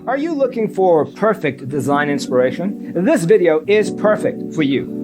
Are you looking for perfect design inspiration? This video is perfect for you.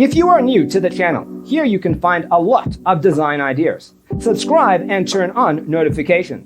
If you are new to the channel, here you can find a lot of design ideas. Subscribe and turn on notifications.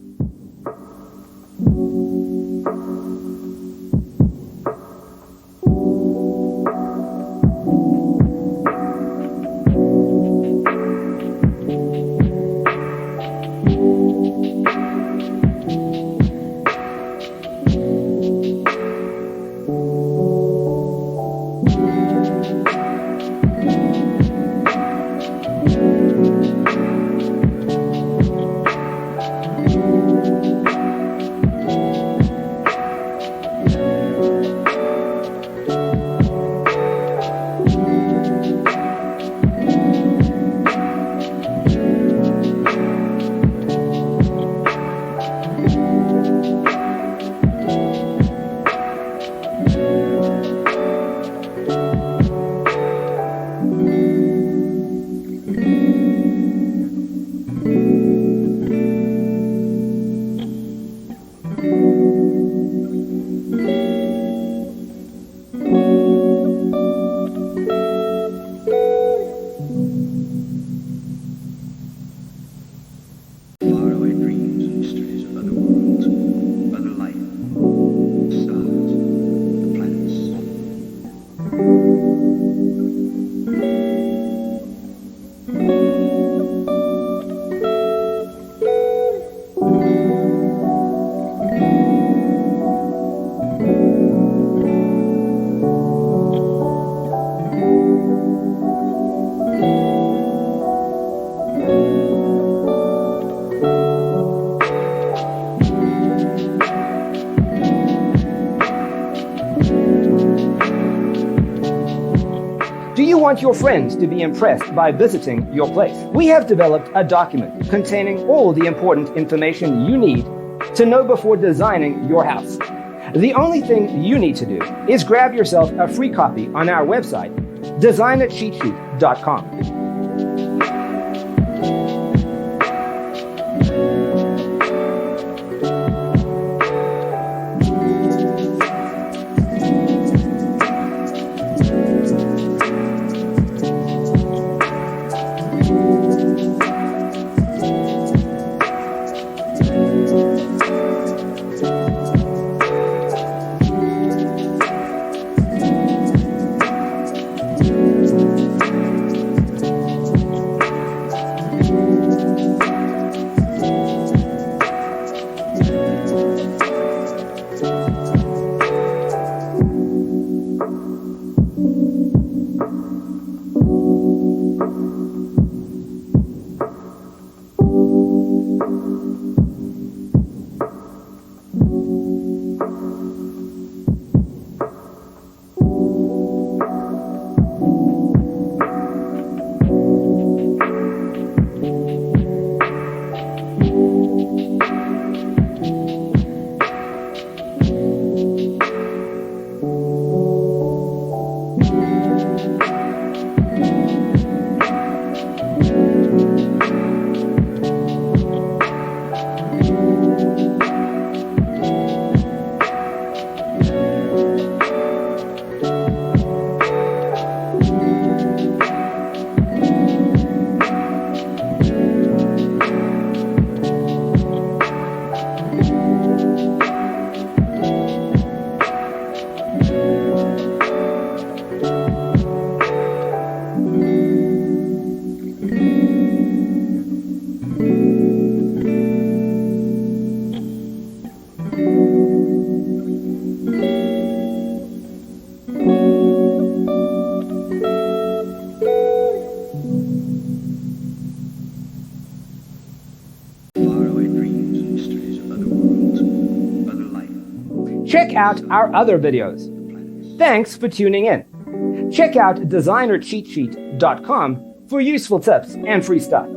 Faraway dreams and mysteries of other worlds, other life, stars, the Do you want your friends to be impressed by visiting your place? We have developed a document containing all the important information you need to know before designing your house. The only thing you need to do is grab yourself a free copy on our website, designacheatsheet.com. Faraway dreams and mysteries of other worlds, other life. Check out our other videos. Thanks for tuning in. Check out designercheatsheet.com for useful tips and free stuff.